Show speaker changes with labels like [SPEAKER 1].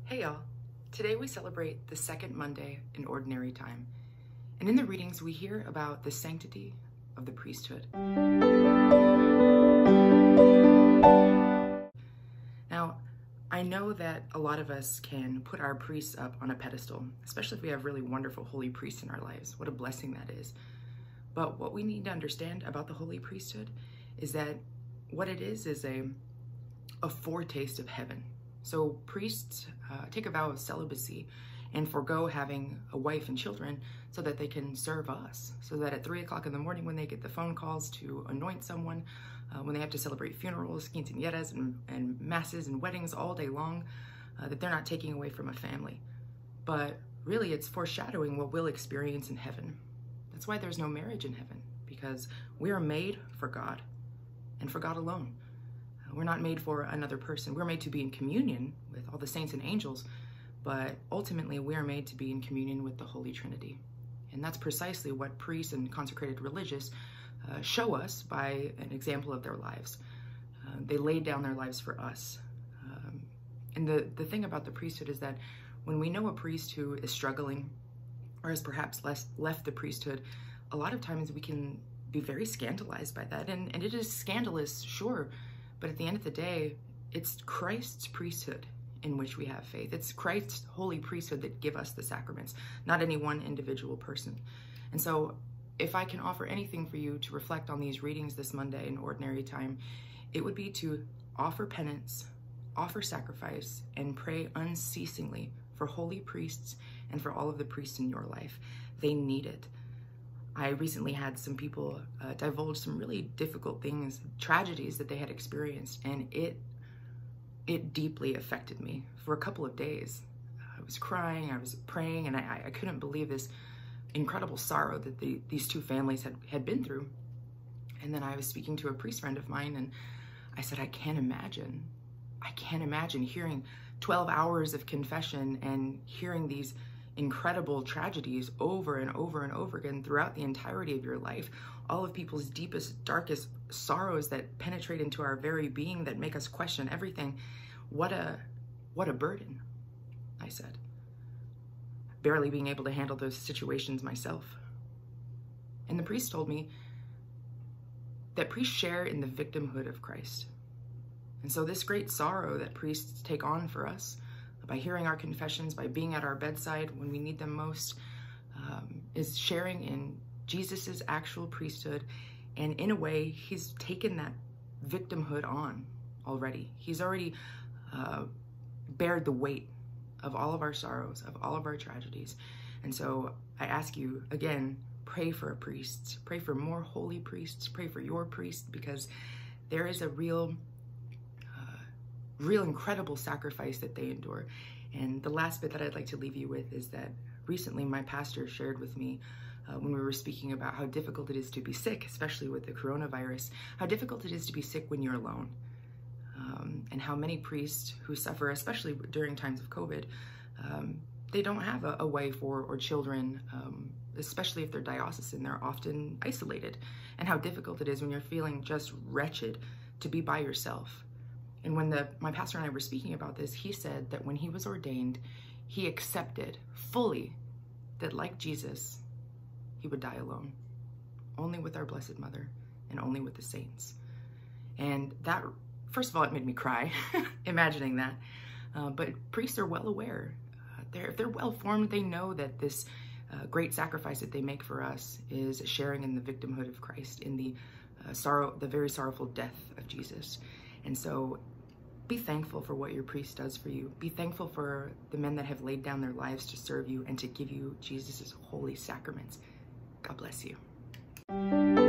[SPEAKER 1] Hey y'all, today we celebrate the second Monday in Ordinary Time, and in the readings we hear about the sanctity of the priesthood. Now, I know that a lot of us can put our priests up on a pedestal, especially if we have really wonderful holy priests in our lives. What a blessing that is. But what we need to understand about the holy priesthood is that what it is a foretaste of heaven. So priests take a vow of celibacy and forego having a wife and children so that they can serve us. So that at 3 o'clock in the morning when they get the phone calls to anoint someone, when they have to celebrate funerals, quinceañeras, and masses and weddings all day long, that they're not taking away from a family. But really it's foreshadowing what we'll experience in heaven. That's why there's no marriage in heaven, because we are made for God and for God alone. We're not made for another person. We're made to be in communion with all the saints and angels, but ultimately we are made to be in communion with the Holy Trinity. And that's precisely what priests and consecrated religious show us by an example of their lives. They laid down their lives for us. And the thing about the priesthood is that when we know a priest who is struggling or has perhaps left the priesthood, a lot of times we can be very scandalized by that. And it is scandalous, sure, but at the end of the day, it's Christ's priesthood in which we have faith. It's Christ's holy priesthood that give us the sacraments, not any one individual person. And so if I can offer anything for you to reflect on these readings this Monday in Ordinary Time, it would be to offer penance, offer sacrifice, and pray unceasingly for holy priests and for all of the priests in your life. They need it. I recently had some people divulge some really difficult things, tragedies that they had experienced, and it deeply affected me for a couple of days. I was crying, I was praying, and I couldn't believe this incredible sorrow that these two families had been through. And then I was speaking to a priest friend of mine, and I said, I can't imagine hearing 12 hours of confession and hearing these incredible tragedies over and over and over again throughout the entirety of your life, all of people's deepest, darkest sorrows that penetrate into our very being, that make us question everything. What a burden, I said. Barely being able to handle those situations myself. And the priest told me that priests share in the victimhood of Christ. And so this great sorrow that priests take on for us, by hearing our confessions, by being at our bedside when we need them most, is sharing in Jesus's actual priesthood. And in a way, he's taken that victimhood on already. He's already bared the weight of all of our sorrows, of all of our tragedies. And so I ask you, again, pray for a priest, pray for more holy priests, pray for your priest, because there is a real incredible sacrifice that they endure. And the last bit that I'd like to leave you with is that recently my pastor shared with me when we were speaking about how difficult it is to be sick, especially with the coronavirus, how difficult it is to be sick when you're alone. And how many priests who suffer, especially during times of COVID, they don't have a wife or children, especially if they're diocesan, they're often isolated. And how difficult it is when you're feeling just wretched to be by yourself. And when my pastor and I were speaking about this, he said that when he was ordained, he accepted fully that, like Jesus, he would die alone, only with our Blessed Mother and only with the saints. And that, first of all, it made me cry, imagining that. But priests are well aware. If they're well formed, they know that this great sacrifice that they make for us is sharing in the victimhood of Christ, in the very sorrowful death of Jesus. And so be thankful for what your priest does for you. Be thankful for the men that have laid down their lives to serve you and to give you Jesus' holy sacraments. God bless you.